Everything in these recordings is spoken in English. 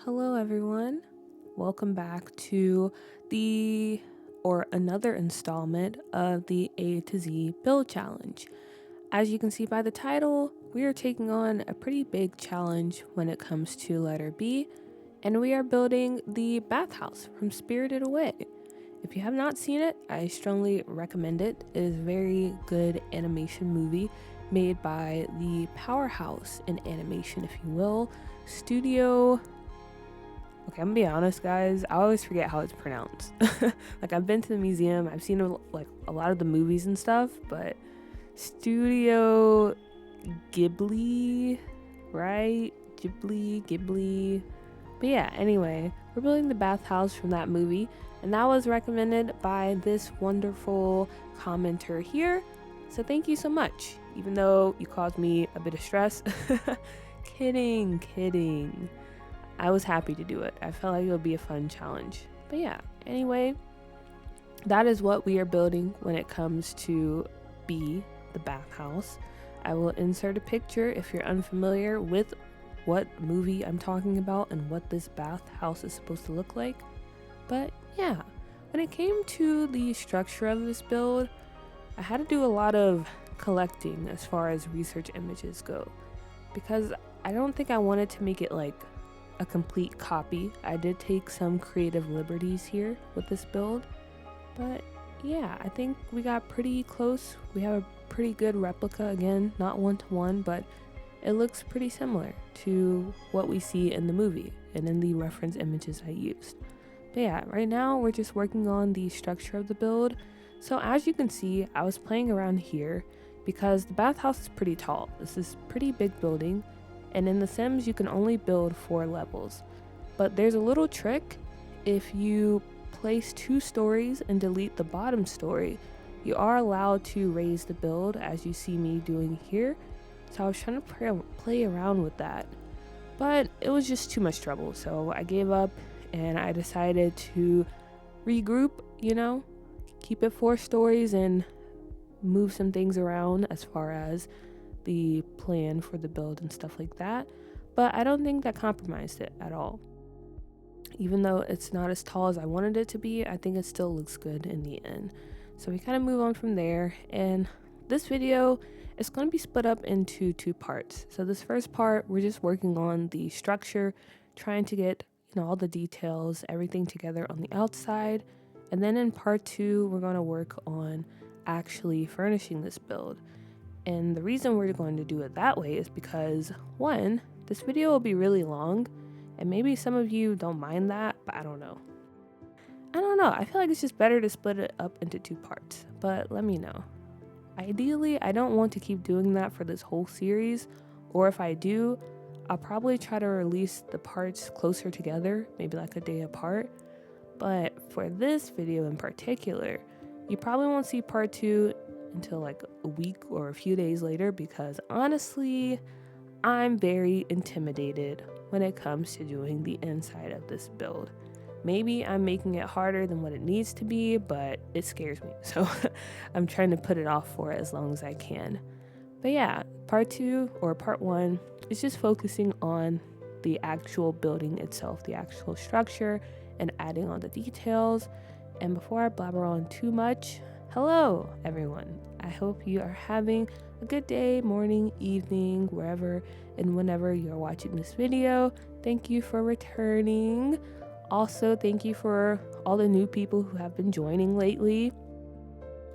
Hello everyone. Welcome back to another installment of the A to Z build challenge. As you can see by the title, we are taking on a pretty big challenge when it comes to letter B, and we are building the Bathhouse from Spirited Away. If you have not seen it, I strongly recommend it. It is a very good animation movie made by the powerhouse in animation, if you will, Studio. Okay, I'm gonna be honest, guys. I always forget how it's pronounced. Like, I've been to the museum, I've seen a lot of the movies and stuff, but Studio Ghibli, right? Ghibli. But yeah, anyway, we're building the bathhouse from that movie, and that was recommended by this wonderful commenter here. So thank you so much, even though you caused me a bit of stress. Kidding. I was happy to do it. I felt like it would be a fun challenge. But yeah, anyway, that is what we are building when it comes to B, the bathhouse. I will insert a picture if you're unfamiliar with what movie I'm talking about and what this bathhouse is supposed to look like. But yeah, when it came to the structure of this build, I had to do a lot of collecting as far as research images go, because I don't think I wanted to make it like a complete copy. I did take some creative liberties here with this build, but yeah, I think we got pretty close. We have a pretty good replica, again, not one-to-one, but it looks pretty similar to what we see in the movie and in the reference images I used. But yeah, right now we're just working on the structure of the build. So as you can see, I was playing around here because the bathhouse is pretty tall. This is a pretty big building, and in The Sims you can only build 4 levels. But there's a little trick. If you place 2 stories and delete the bottom story, you are allowed to raise the build, as you see me doing here. So I was trying to play around with that, but it was just too much trouble, so I gave up and I decided to regroup, keep it 4 stories and move some things around as far as the plan for the build and stuff like that. But I don't think that compromised it at all. Even though it's not as tall as I wanted it to be, I think it still looks good in the end. So we kind of move on from there, and this video is going to be split up into 2 parts. So this first part, we're just working on the structure, trying to get all the details, everything together on the outside. And then in part 2, we're going to work on actually furnishing this build. And the reason we're going to do it that way is because, one, this video will be really long, and maybe some of you don't mind that, but I don't know. I feel like it's just better to split it up into 2 parts, but let me know. Ideally, I don't want to keep doing that for this whole series, or if I do, I'll probably try to release the parts closer together, maybe like a day apart. But for this video in particular, you probably won't see part 2 until like a week or a few days later, because honestly, I'm very intimidated when it comes to doing the inside of this build. Maybe I'm making it harder than what it needs to be, but it scares me, so I'm trying to put it off for as long as I can. But yeah, part 2 or part 1 is just focusing on the actual building itself, the actual structure, and adding on the details. And before I blabber on too much, hello everyone. I hope you are having a good day, morning, evening, wherever and whenever you're watching this video. Thank you for returning. Also, thank you for all the new people who have been joining lately.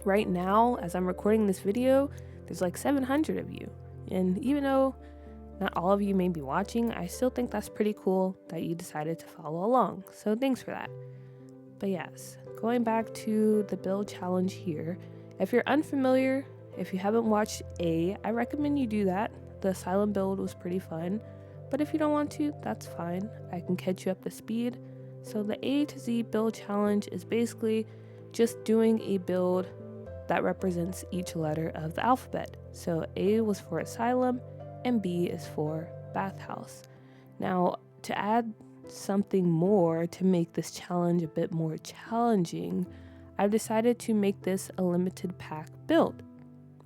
Right now, as I'm recording this video, there's like 700 of you. And even though not all of you may be watching, I still think that's pretty cool that you decided to follow along. So thanks for that. But yes, going back to the build challenge here, if you're unfamiliar, if you haven't watched A, I recommend you do that. The asylum build was pretty fun, but if you don't want to, that's fine. I can catch you up to speed. So the A to Z build challenge is basically just doing a build that represents each letter of the alphabet. So A was for asylum and B is for bathhouse. Now, to add something more to make this challenge a bit more challenging, I've decided to make this a limited pack build.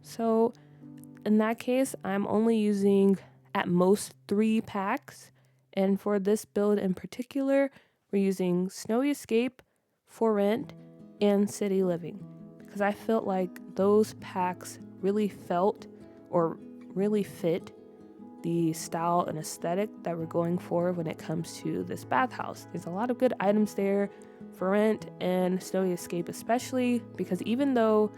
So in that case, I'm only using at most 3 packs, And for this build in particular, we're using Snowy Escape, For Rent, and City Living, because I felt like those packs really fit the style and aesthetic that we're going for when it comes to this bathhouse. There's a lot of good items there, For Rent and Snowy Escape especially, because even though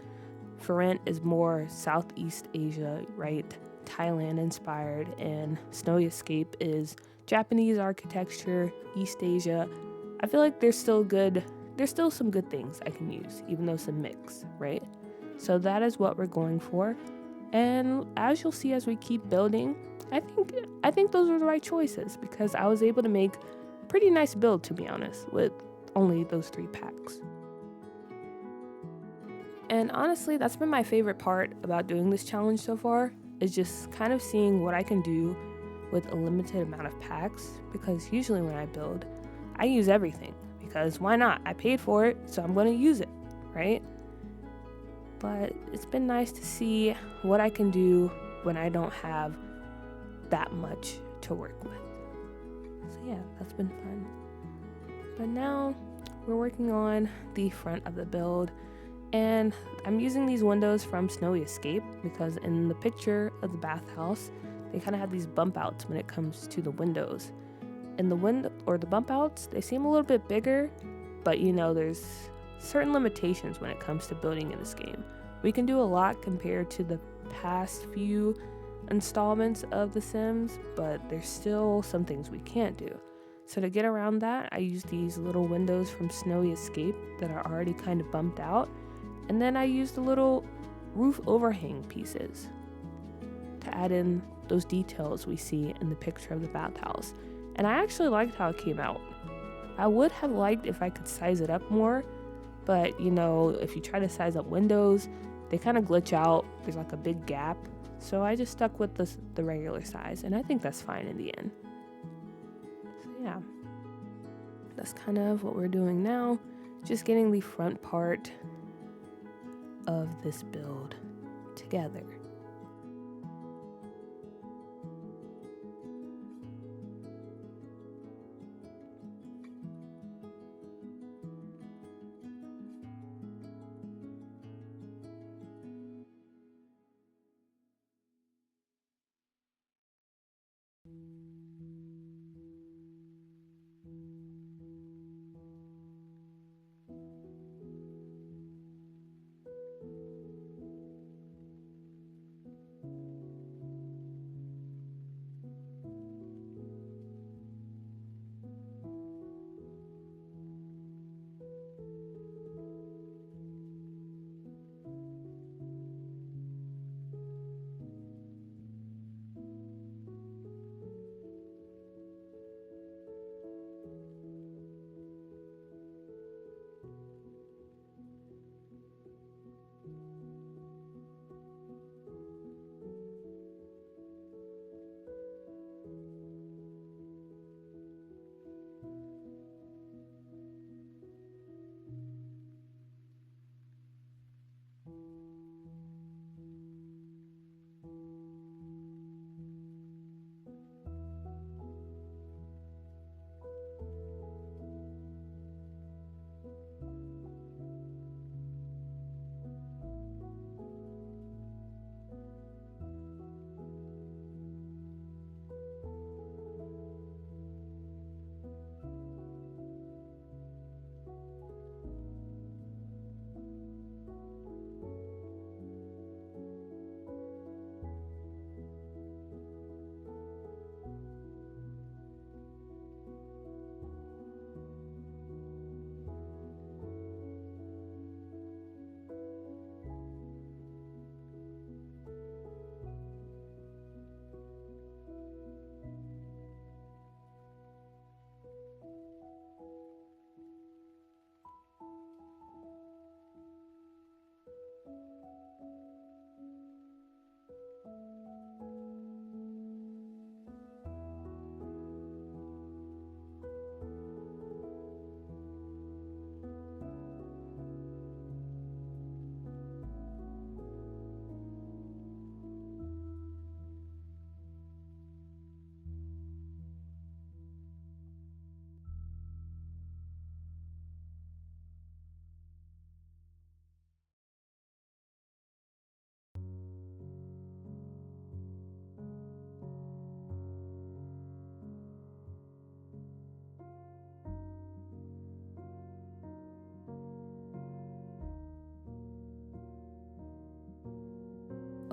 For Rent is more Southeast Asia, right? Thailand inspired, and Snowy Escape is Japanese architecture, East Asia. I feel like there's still some good things I can use, even though it's a mix, right? So that is what we're going for. And as you'll see as we keep building, I think those were the right choices, because I was able to make a pretty nice build, to be honest, with only those 3 packs. And honestly, that's been my favorite part about doing this challenge so far, is just kind of seeing what I can do with a limited amount of packs, because usually when I build, I use everything, because why not? I paid for it, so I'm going to use it, right? But it's been nice to see what I can do when I don't have that much to work with. So yeah, that's been fun. But now we're working on the front of the build, and I'm using these windows from Snowy Escape because in the picture of the bathhouse, they kind of have these bump outs when it comes to the windows. And the bump outs, they seem a little bit bigger, but there's certain limitations when it comes to building in this game. We can do a lot compared to the past few installments of The Sims, but there's still some things we can't do. So to get around that, I use these little windows from Snowy Escape that are already kind of bumped out, and then I use the little roof overhang pieces to add in those details we see in the picture of the bathhouse. And I actually liked how it came out. I would have liked if I could size it up more, but if you try to size up windows, they kind of glitch out. There's like a big gap. So I just stuck with the regular size, and I think that's fine in the end. So yeah, that's kind of what we're doing now. Just getting the front part of this build together.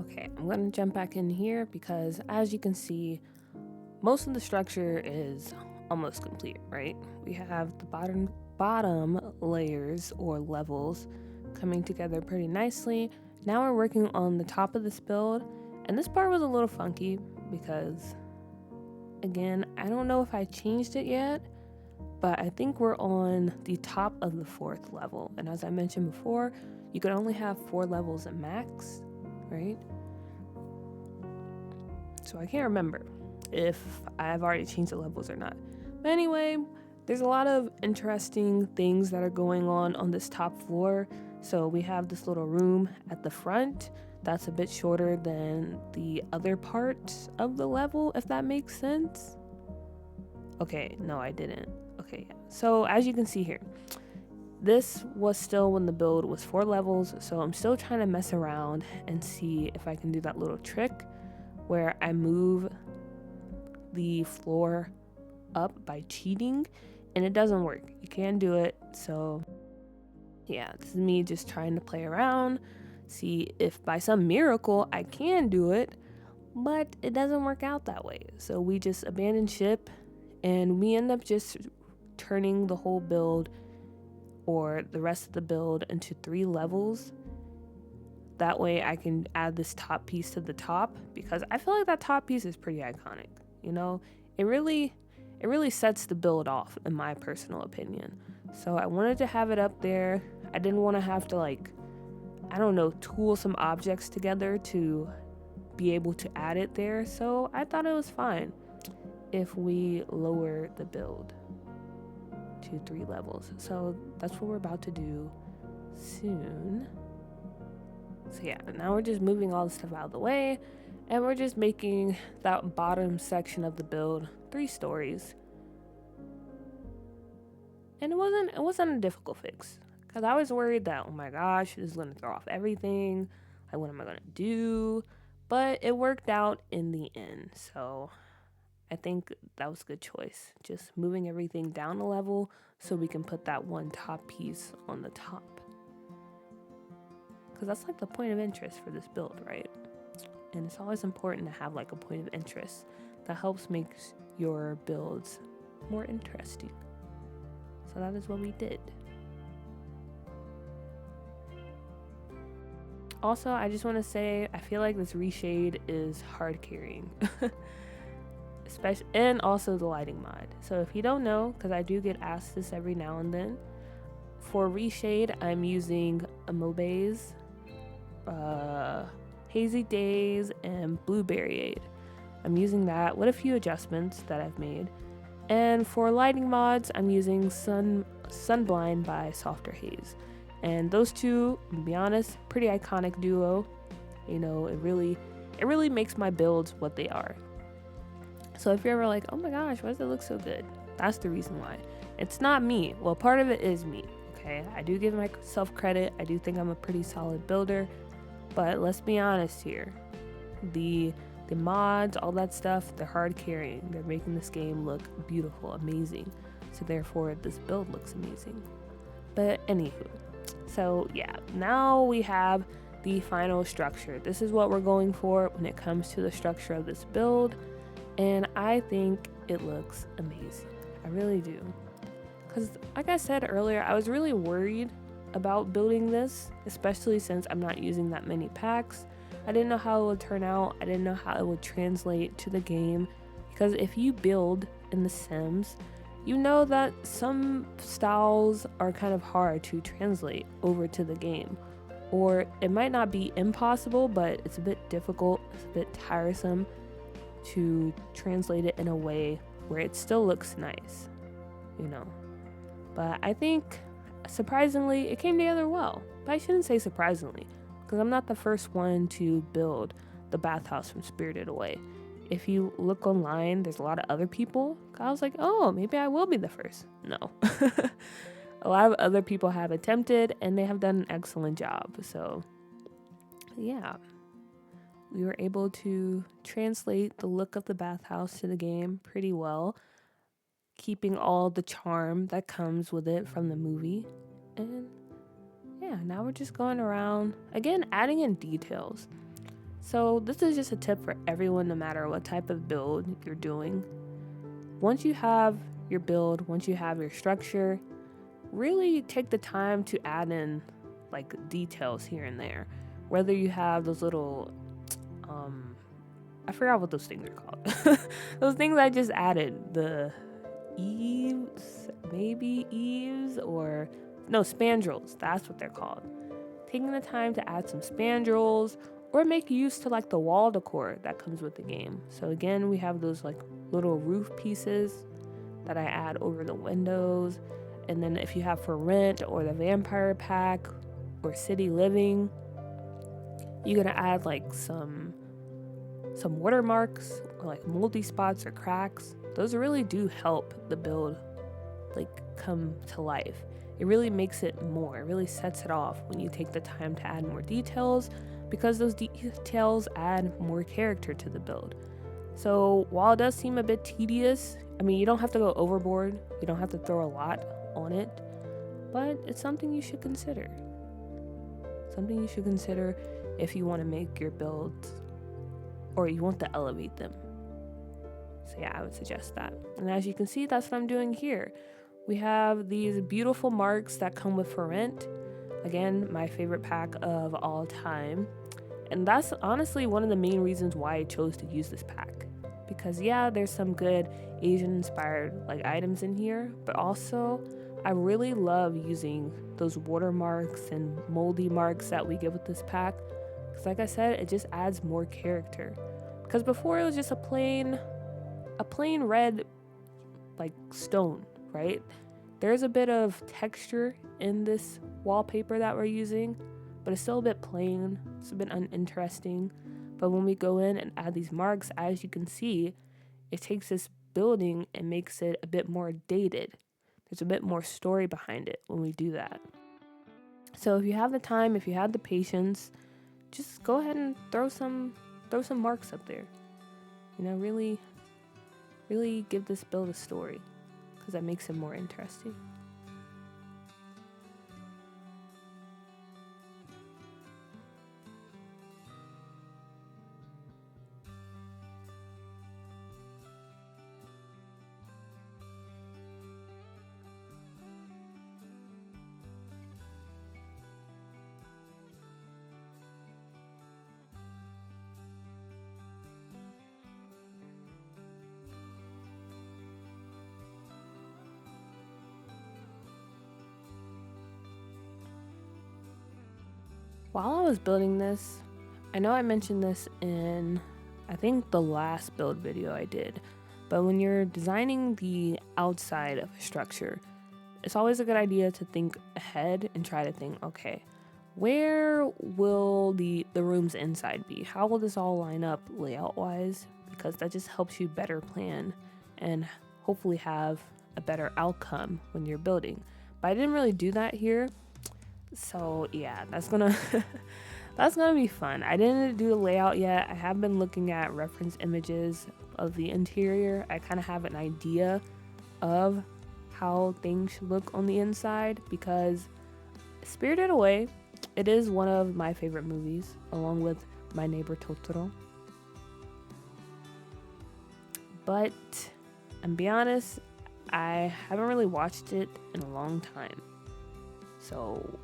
Okay, I'm gonna jump back in here because as you can see, most of the structure is almost complete, right? We have the bottom layers or levels coming together pretty nicely. Now we're working on the top of this build, and this part was a little funky because, again, I don't know if I changed it yet, but I think we're on the top of the 4th level. And as I mentioned before, you can only have 4 levels at max, right? So I can't remember if I've already changed the levels or not. But anyway, there's a lot of interesting things that are going on this top floor. So we have this little room at the front that's a bit shorter than the other parts of the level, if that makes sense. Okay, no, I didn't. Okay, yeah. So as you can see here, this was still when the build was 4 levels, so I'm still trying to mess around and see if I can do that little trick where I move the floor up by cheating, and it doesn't work. You can't do it. So yeah, this is me just trying to play around, see if by some miracle I can do it, but it doesn't work out that way. So we just abandon ship, and we end up just turning the whole build or the rest of the build into 3 levels. That way I can add this top piece to the top, because I feel like that top piece is pretty iconic. You know, it really sets the build off, in my personal opinion. So I wanted to have it up there. I didn't want to have to, like, I don't know, tool some objects together to be able to add it there. So I thought it was fine if we lower the build to 3 levels. So that's what we're about to do soon. So yeah, now we're just moving all the stuff out of the way, and we're just making that bottom section of the build 3 stories. And it wasn't a difficult fix, because I was worried that, oh my gosh, this is gonna throw off everything. Like, what am I gonna do? But it worked out in the end. So I think that was a good choice. Just moving everything down a level so we can put that one top piece on the top. Because that's like the point of interest for this build, right? And it's always important to have like a point of interest that helps make your builds more interesting. So that is what we did. Also, I just want to say, I feel like this reshade is hard carrying. Especially, and also the lighting mod. So if you don't know, because I do get asked this every now and then, for reshade, I'm using Amobe's, Hazy Days, and Blueberryade. I'm using that with a few adjustments that I've made. And for lighting mods, I'm using Sunblind by Softer Haze. And those two, to be honest, pretty iconic duo. You know, it really makes my builds what they are. So if you're ever like, oh my gosh, why does it look so good? That's the reason why. It's not me. Well, part of it is me, okay? I do give myself credit. I do think I'm a pretty solid builder. But let's be honest here. The mods, all that stuff, they're hard carrying. They're making this game look beautiful, amazing. So therefore, this build looks amazing. But anywho, so yeah, now we have the final structure. This is what we're going for when it comes to the structure of this build. And I think it looks amazing. I really do. Because like I said earlier, I was really worried about building this, especially since I'm not using that many packs. I didn't know how it would turn out. I didn't know how it would translate to the game. Because if you build in The Sims, you know that some styles are kind of hard to translate over to the game. Or it might not be impossible, but it's a bit difficult, it's a bit tiresome to translate it in a way where it still looks nice, you know. But I think, surprisingly, it came together well. But I shouldn't say surprisingly, because I'm not the first one to build the bathhouse from Spirited Away. If you look online, there's a lot of other people. I was like, oh, maybe I will be the first. No. A lot of other people have attempted, and they have done an excellent job. So, yeah. We were able to translate the look of the bathhouse to the game pretty well, keeping all the charm that comes with it from the movie. And yeah, now we're just going around, again, adding in details. So this is just a tip for everyone, no matter what type of build you're doing. Once you have your build, once you have your structure, really take the time to add in like details here and there. Whether you have those little, I forgot what those things are called. Those things I just added, the eaves, or no, spandrels, that's what they're called. Taking the time to add some spandrels or make use to like the wall decor that comes with the game. So again, we have those like little roof pieces that I add over the windows. And then if you have For Rent or the Vampire Pack or City Living, you're gonna add like some watermarks or like moldy spots or cracks. Those really do help the build like come to life. It really makes it more, it really sets it off when you take the time to add more details, because those details add more character to the build. So while it does seem a bit tedious, I mean, you don't have to go overboard, you don't have to throw a lot on it, but it's something you should consider. Something you should consider if you want to make your builds or you want to elevate them. So yeah, I would suggest that. And as you can see, that's what I'm doing here. We have these beautiful marks that come with For Rent. Again, my favorite pack of all time. And that's honestly one of the main reasons why I chose to use this pack. Because yeah, there's some good Asian inspired like items in here, but also I really love using those watermarks and moldy marks that we get with this pack. Because like I said, it just adds more character. Because before it was just a plain red like stone, right? There's a bit of texture in this wallpaper that we're using, but it's still a bit plain. It's a bit uninteresting. But when we go in and add these marks, as you can see, it takes this building and makes it a bit more dated. There's a bit more story behind it when we do that. So if you have the time, if you have the patience, just go ahead and throw some marks up there. You know, really give this build a story, because that makes it more interesting. While I was building this, I know I mentioned this in, I think, the last build video I did, but when you're designing the outside of a structure, it's always a good idea to think ahead and try to think, okay, where will the room's inside be? How will this all line up layout-wise? Because that just helps you better plan and hopefully have a better outcome when you're building. But I didn't really do that here. So yeah, that's gonna be fun. I didn't do the layout yet. I have been looking at reference images of the interior. I kind of have an idea of how things should look on the inside, because Spirited Away, it is one of my favorite movies, along with My Neighbor Totoro. But I'm be honest, I haven't really watched it in a long time. So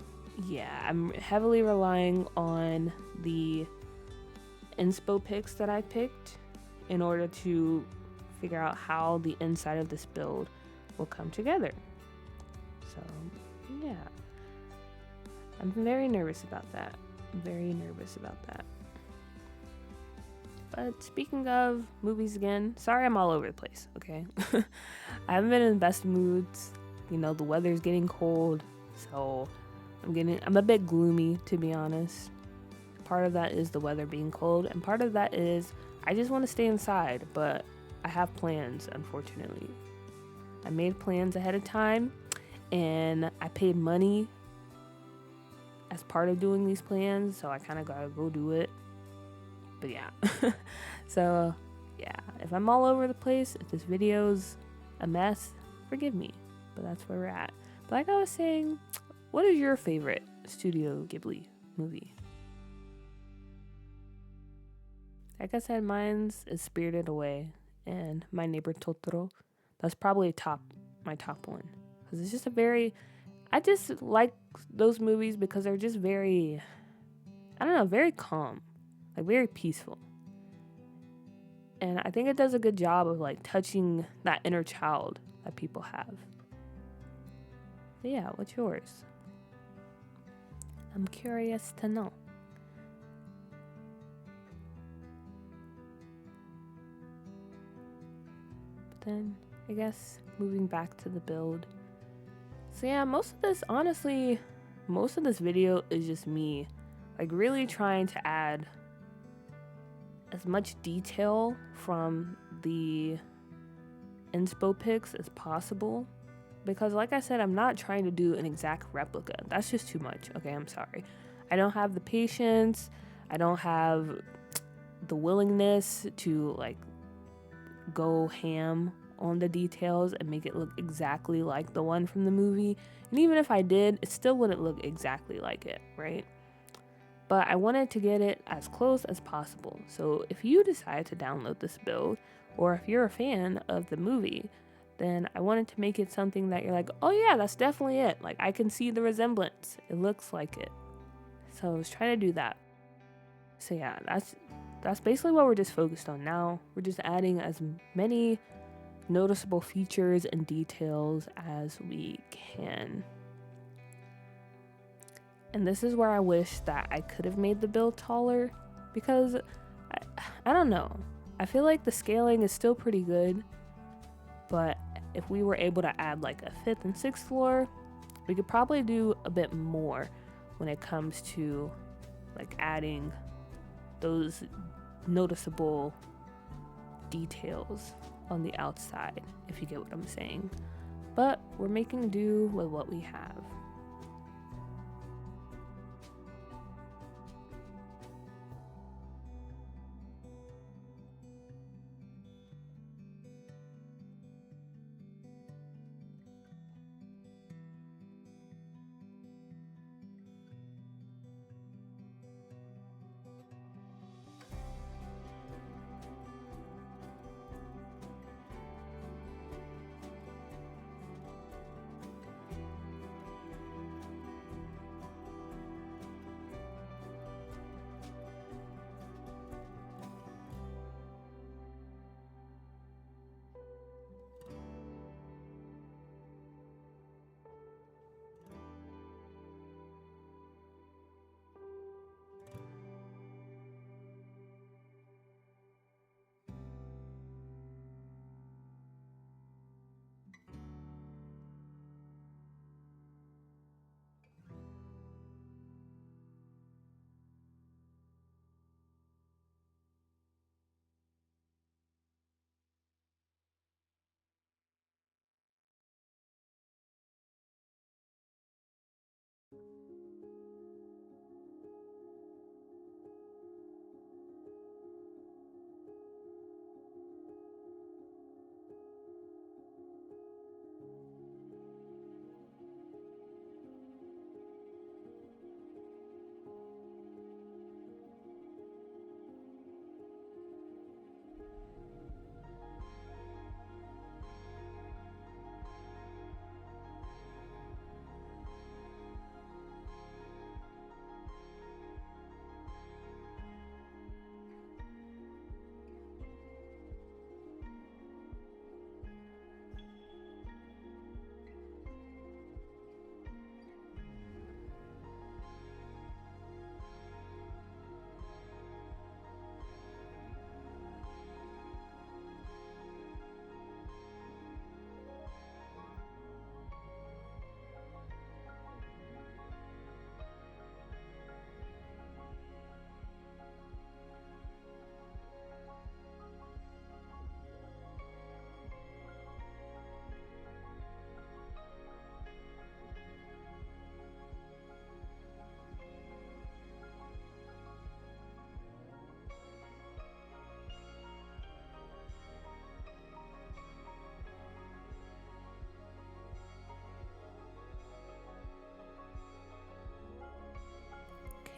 yeah, I'm heavily relying on the inspo pics that I picked in order to figure out how the inside of this build will come together. So yeah, I'm very nervous about that. But speaking of movies again, sorry I'm all over the place, okay? I haven't been in the best moods. You know, the weather's getting cold, so I'm a bit gloomy, to be honest. Part of that is the weather being cold, and part of that is I just want to stay inside, but I have plans, unfortunately. I made plans ahead of time, and I paid money as part of doing these plans, so I kind of gotta go do it. But yeah. So yeah, if I'm all over the place, if this video's a mess, forgive me, but that's where we're at. But like I was saying, what is your favorite Studio Ghibli movie? Like I said, mine's is Spirited Away and My Neighbor Totoro. That's probably my top one. Because it's just I just like those movies because they're just very, I don't know, very calm, like very peaceful. And I think it does a good job of like touching that inner child that people have. But yeah, what's yours? I'm curious to know. But then, I guess, moving back to the build. So yeah, most of this video is just me, like really trying to add as much detail from the inspo pics as possible. Because like I said, I'm not trying to do an exact replica. That's just too much. Okay, I'm sorry. I don't have the patience. I don't have the willingness to like go ham on the details and make it look exactly like the one from the movie. And even if I did, it still wouldn't look exactly like it, right? But I wanted to get it as close as possible. So if you decide to download this build, or if you're a fan of the movie, then I wanted to make it something that you're like, oh yeah, that's definitely it. Like I can see the resemblance. It looks like it. So I was trying to do that. So yeah, that's basically what we're just focused on now. We're just adding as many noticeable features and details as we can. And this is where I wish that I could have made the build taller, because I don't know. I feel like the scaling is still pretty good, but if we were able to add like a 5th and 6th floor, we could probably do a bit more when it comes to like adding those noticeable details on the outside, if you get what I'm saying. But we're making do with what we have.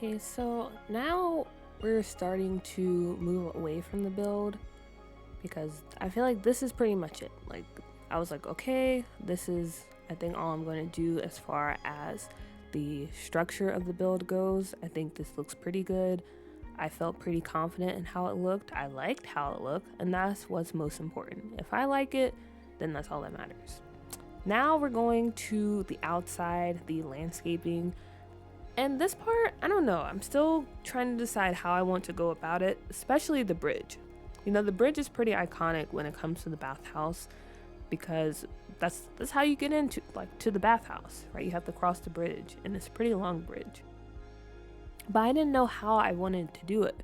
Okay, so now we're starting to move away from the build because I feel like this is pretty much it. Like, I was like, okay, this is, I think, all I'm going to do as far as the structure of the build goes. I think this looks pretty good. I felt pretty confident in how it looked. I liked how it looked, and that's what's most important. If I like it, then that's all that matters. Now we're going to the outside, the landscaping. And this part, I don't know. I'm still trying to decide how I want to go about it, especially the bridge. You know, the bridge is pretty iconic when it comes to the bathhouse because that's how you get into, like, to the bathhouse, right? You have to cross the bridge, and it's a pretty long bridge. But I didn't know how I wanted to do it.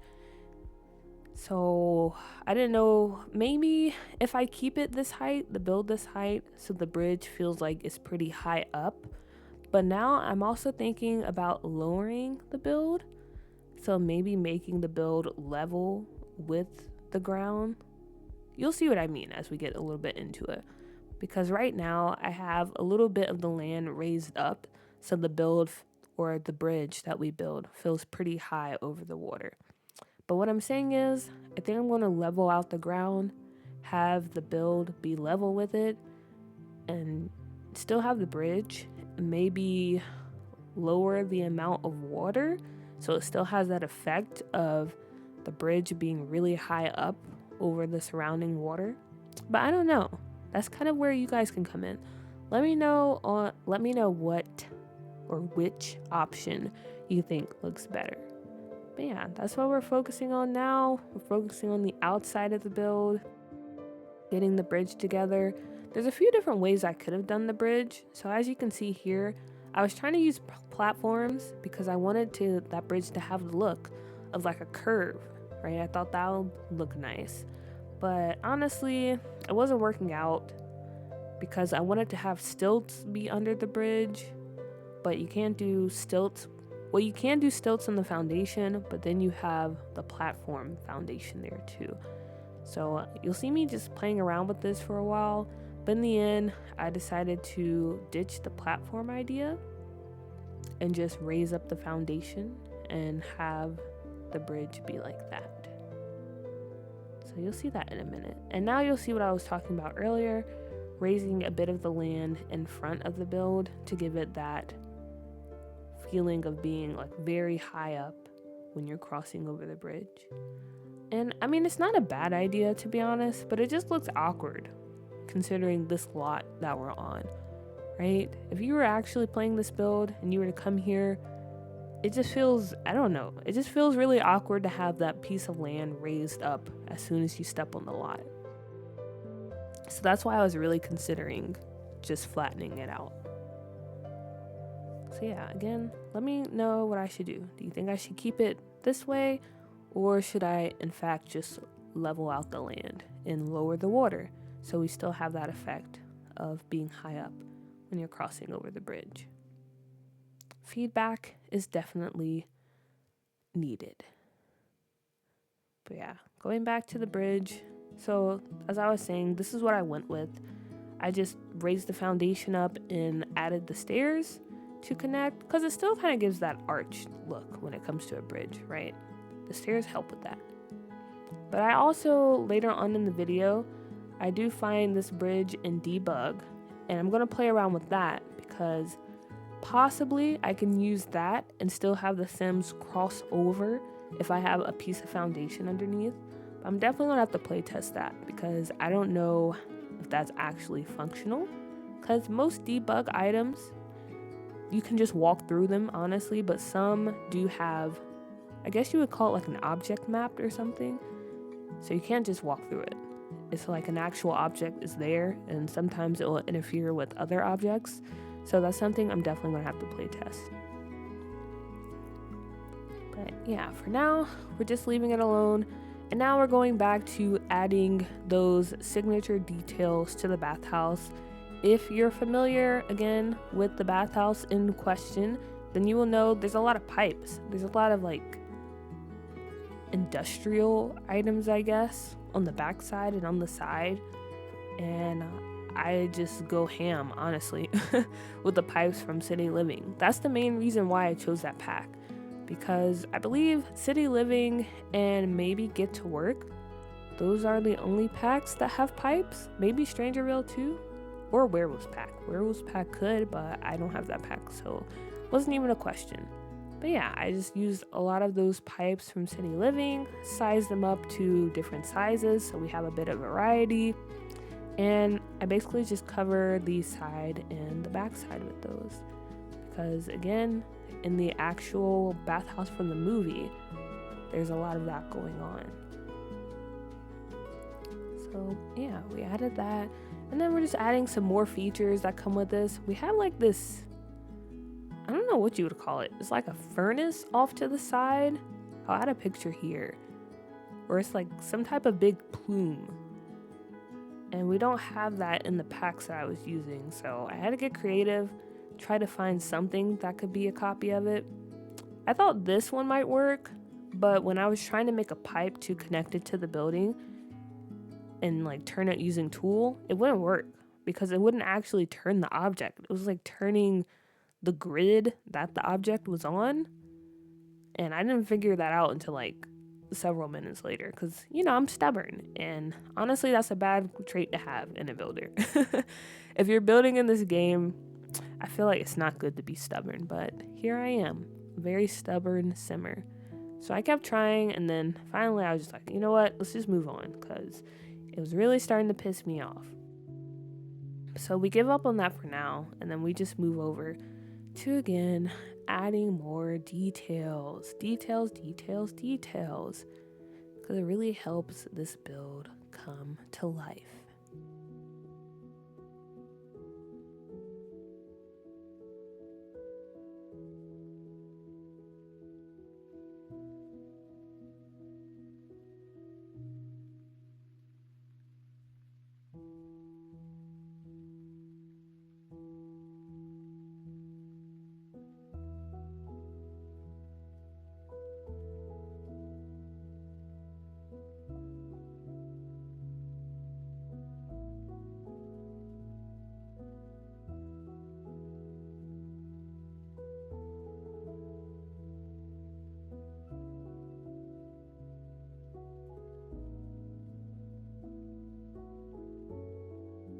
So I didn't know, maybe if I keep it this height, the build this height, so the bridge feels like it's pretty high up. But now I'm also thinking about lowering the build. So maybe making the build level with the ground. You'll see what I mean as we get a little bit into it. Because right now I have a little bit of the land raised up. So the build or the bridge that we build feels pretty high over the water. But what I'm saying is, I think I'm going to level out the ground, have the build be level with it, and still have the bridge, maybe lower the amount of water so it still has that effect of the bridge being really high up over the surrounding water. But I don't know. That's kind of where you guys can come in. Let me know what or which option you think looks better. But yeah, that's what we're focusing on now. We're focusing on the outside of the build, getting the bridge together. There's a few different ways I could have done the bridge. So as you can see here, I was trying to use platforms because I wanted that bridge to have the look of like a curve, right? I thought that would look nice. But honestly, it wasn't working out because I wanted to have stilts be under the bridge, but you can't do stilts. Well, you can do stilts on the foundation, but then you have the platform foundation there too. So you'll see me just playing around with this for a while, but in the end, I decided to ditch the platform idea and just raise up the foundation and have the bridge be like that. So you'll see that in a minute. And now you'll see what I was talking about earlier, raising a bit of the land in front of the build to give it that feeling of being like very high up when you're crossing over the bridge. And I mean, it's not a bad idea to be honest, but it just looks awkward considering this lot that we're on, right? If you were actually playing this build and you were to come here, it just feels, I don't know, it just feels really awkward to have that piece of land raised up as soon as you step on the lot. So that's why I was really considering just flattening it out. So yeah, again, let me know what I should do. Do you think I should keep it this way, or should I in fact just level out the land and lower the water so we still have that effect of being high up when you're crossing over the bridge? Feedback is definitely needed. But yeah, going back to the bridge. So as I was saying, this is what I went with. I just raised the foundation up and added the stairs to connect, because it still kind of gives that arched look when it comes to a bridge, right? The stairs help with that. But I also, later on in the video, I do find this bridge in debug, and I'm going to play around with that because possibly I can use that and still have the Sims cross over if I have a piece of foundation underneath. But I'm definitely going to have to play test that because I don't know if that's actually functional, because most debug items, you can just walk through them, honestly, but some do have, I guess you would call it like an object map or something. So you can't just walk through it. It's like an actual object is there, and sometimes it will interfere with other objects. So that's something I'm definitely going to have to play test. But yeah, for now, we're just leaving it alone. And now we're going back to adding those signature details to the bathhouse. If you're familiar, again, with the bathhouse in question, then you will know there's a lot of pipes. There's a lot of like industrial items, I guess, on the backside and on the side. And I just go ham, honestly, with the pipes from City Living. That's the main reason why I chose that pack. because I believe City Living and maybe Get to Work, those are the only packs that have pipes. Maybe Strangerville too, or Werewolf's Pack. Werewolf's Pack could, but I don't have that pack, so it wasn't even a question. But yeah, I just used a lot of those pipes from City Living, sized them up to different sizes so we have a bit of variety. And I basically just cover the side and the back side with those. Because again, in the actual bathhouse from the movie, there's a lot of that going on. So yeah, we added that. And then we're just adding some more features that come with this. We have like this, I don't know what you would call it. It's like a furnace off to the side. I'll add a picture here. Or it's like some type of big plume. And we don't have that in the packs that I was using. So I had to get creative, try to find something that could be a copy of it. I thought this one might work, but when I was trying to make a pipe to connect it to the building and like turn it using tool, it wouldn't work because it wouldn't actually turn the object. It was like turning the grid that the object was on. And I didn't figure that out until like several minutes later because, you know, I'm stubborn. And honestly, that's a bad trait to have in a builder. If you're building in this game, I feel like it's not good to be stubborn. But here I am, a very stubborn simmer. So I kept trying, and then finally I was just like, you know what? Let's just move on because it was really starting to piss me off. So we give up on that for now, and then we just move over to, again, adding more details. Details, because it really helps this build come to life.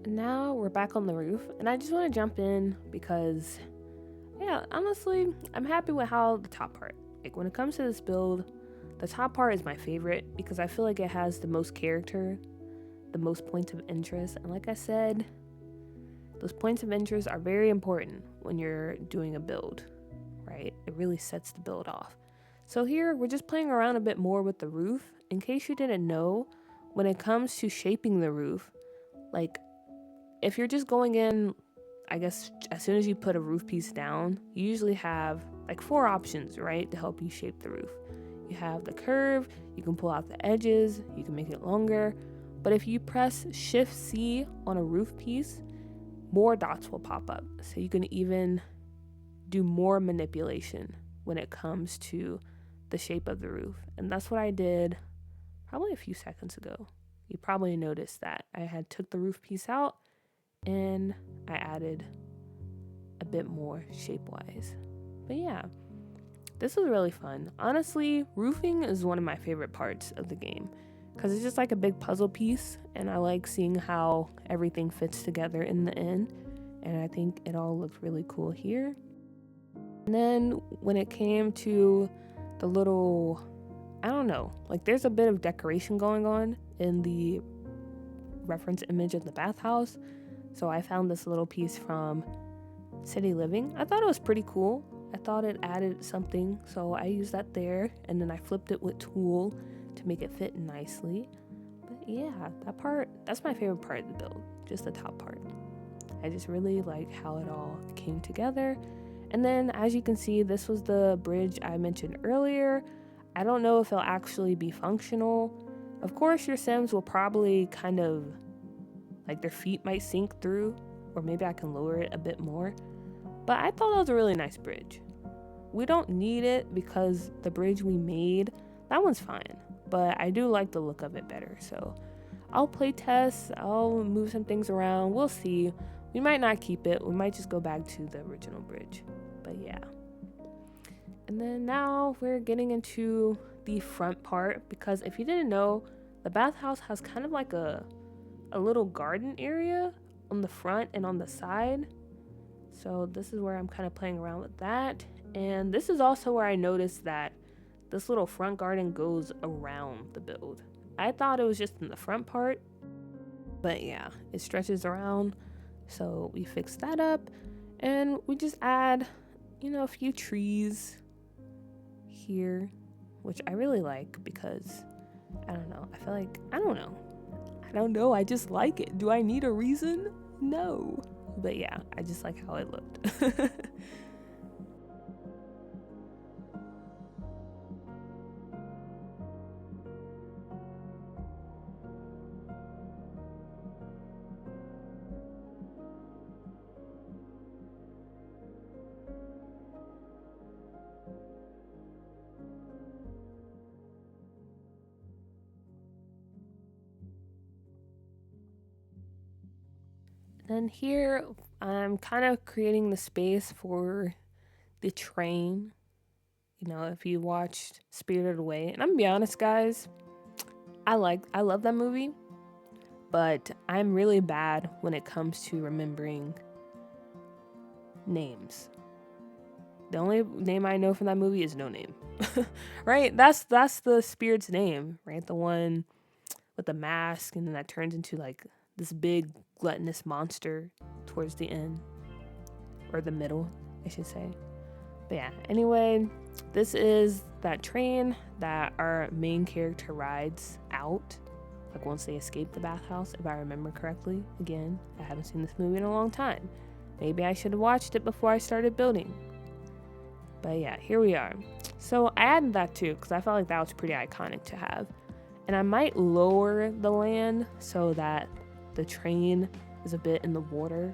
Now we're back on the roof, and I just want to jump in because, yeah, honestly, I'm happy with how the top part, like when it comes to this build, the top part is my favorite because I feel like it has the most character, the most points of interest, and like I said, those points of interest are very important when you're doing a build, right? It really sets the build off. So here, we're just playing around a bit more with the roof. In case you didn't know, when it comes to shaping the roof, like, if you're just going in, I guess, as soon as you put a roof piece down, you usually have like 4 options, right, to help you shape the roof. You have the curve, you can pull out the edges, you can make it longer. But if you press Shift-C on a roof piece, more dots will pop up. So you can even do more manipulation when it comes to the shape of the roof. And that's what I did probably a few seconds ago. You probably noticed that I had took the roof piece out and I added a bit more shape-wise. But yeah, this was really fun. Honestly, roofing is one of my favorite parts of the game because it's just like a big puzzle piece, and I like seeing how everything fits together in the end, and I think it all looked really cool here. And then when it came to the little, I don't know, like there's a bit of decoration going on in the reference image of the bathhouse. So I found this little piece from City Living. I thought it was pretty cool. I thought it added something, so I used that there, and then I flipped it with tool to make it fit nicely. But yeah, that part, that's my favorite part of the build, just the top part. I just really like how it all came together. And then as you can see, this was the bridge I mentioned earlier. I don't know if it'll actually be functional. Of course, your Sims will probably kind of, like their feet might sink through, or maybe I can lower it a bit more. But I thought that was a really nice bridge. We don't need it because the bridge we made, that one's fine. But I do like the look of it better. So I'll play test, I'll move some things around, we'll see. We might not keep it, we might just go back to the original bridge. But yeah. And then now we're getting into the front part, because if you didn't know, the bathhouse has kind of like a little garden area on the front and on the side. So this is where I'm kind of playing around with that. And this is also where I noticed that this little front garden goes around the build. I thought it was just in the front part, but yeah, it stretches around. So we fix that up, and we just add, a few trees here, which I really like because, I don't know, I don't know, I just like it. Do I need a reason? No. But yeah, I just like how it looked. Then here, I'm kind of creating the space for the train. If you watched Spirited Away, and I'm gonna be honest, guys, I love that movie, but I'm really bad when it comes to remembering names. The only name I know from that movie is No Name. Right? That's the spirit's name, right? The one with the mask, and then that turns into like this big gluttonous monster towards the end, or the middle, I should say. But yeah, anyway, this is that train that our main character rides out, like once they escape the bathhouse, if I remember correctly. Again, I haven't seen this movie in a long time. Maybe I should have watched it before I started building. But yeah, here we are. So I added that too, because I felt like that was pretty iconic to have. And I might lower the land so that the train is a bit in the water.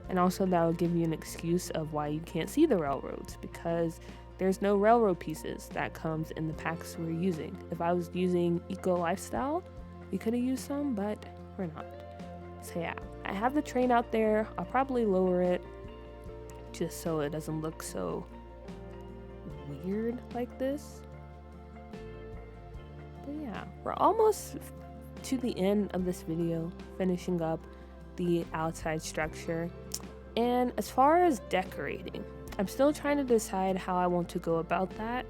And also that will give you an excuse of why you can't see the railroads, because there's no railroad pieces that comes in the packs we're using. If I was using Eco Lifestyle, we could have used some, but we're not. So yeah, I have the train out there. I'll probably lower it just so it doesn't look so weird like this. But yeah, we're almost to the end of this video, finishing up the outside structure. And as far as decorating, I'm still trying to decide how I want to go about that.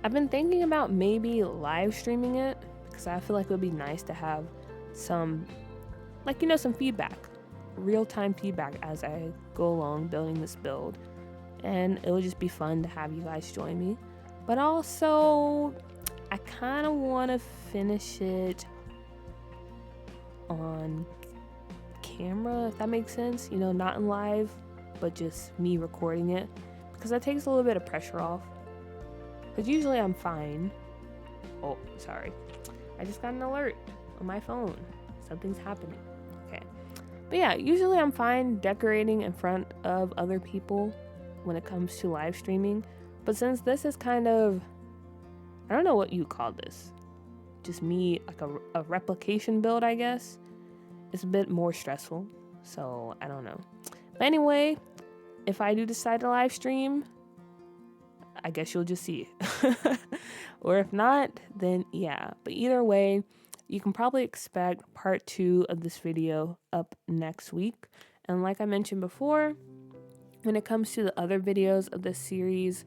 I've been thinking about maybe live streaming it, because I feel like it would be nice to have some, some feedback, real-time feedback as I go along building this build. And it would just be fun to have you guys join me. But also, I kind of want to finish it on camera, if that makes sense. Not in live, but just me recording it, because that takes a little bit of pressure off. Because usually I'm fine. Oh, sorry. I just got an alert on my phone. Something's happening. Okay. But yeah, usually I'm fine decorating in front of other people when it comes to live streaming. But since this is kind of, I don't know what you call this, just me, like a replication build, I guess, it's a bit more stressful. So I don't know. But anyway, if I do decide to live stream, I guess you'll just see it. Or if not, then yeah. But either way, you can probably expect part 2 of this video up next week. And like I mentioned before, when it comes to the other videos of this series,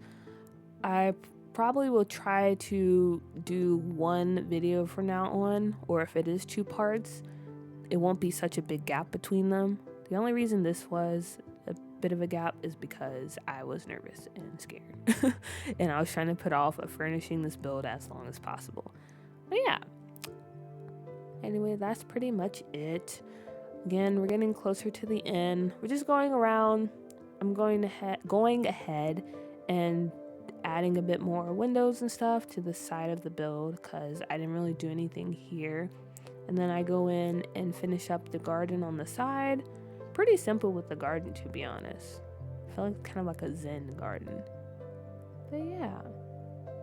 I probably will try to do one video from now on, or if it is 2 parts, it won't be such a big gap between them. The only reason this was a bit of a gap is because I was nervous and scared. And I was trying to put off of furnishing this build as long as possible. But yeah. Anyway, that's pretty much it. Again, we're getting closer to the end. We're just going around. I'm going ahead and adding a bit more windows and stuff to the side of the build, because I didn't really do anything here. And then I go in and finish up the garden on the side. Pretty simple with the garden, to be honest. I feel like it's kind of like a zen garden. But yeah,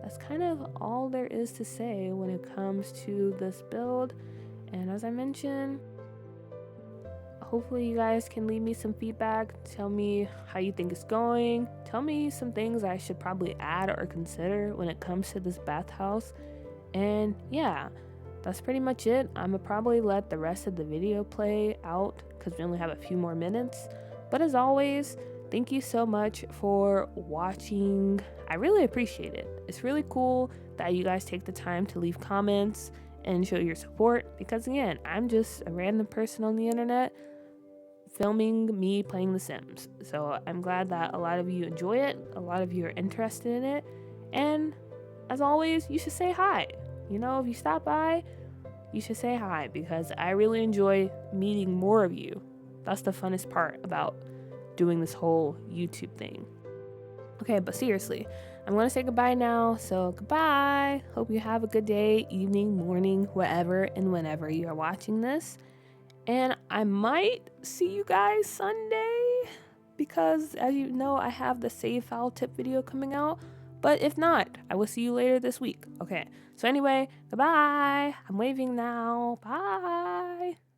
that's kind of all there is to say when it comes to this build. And as I mentioned, hopefully you guys can leave me some feedback. Tell me how you think it's going. Tell me some things I should probably add or consider when it comes to this bathhouse. And yeah, that's pretty much it. I'm gonna probably let the rest of the video play out because we only have a few more minutes. But as always, thank you so much for watching. I really appreciate it. It's really cool that you guys take the time to leave comments and show your support, because again, I'm just a random person on the internet filming me playing The Sims. So I'm glad that a lot of you enjoy it, a lot of you are interested in it, and as always, you should say hi. You know, if you stop by, you should say hi, because I really enjoy meeting more of you. That's the funnest part about doing this whole YouTube thing. Okay, but seriously, I'm gonna say goodbye now. So goodbye. Hope you have a good day, evening, morning, wherever and whenever you are watching this. And I might see you guys Sunday, because as you know, I have the save file tip video coming out. But if not, I will see you later this week. Okay, so anyway, goodbye. I'm waving now. Bye.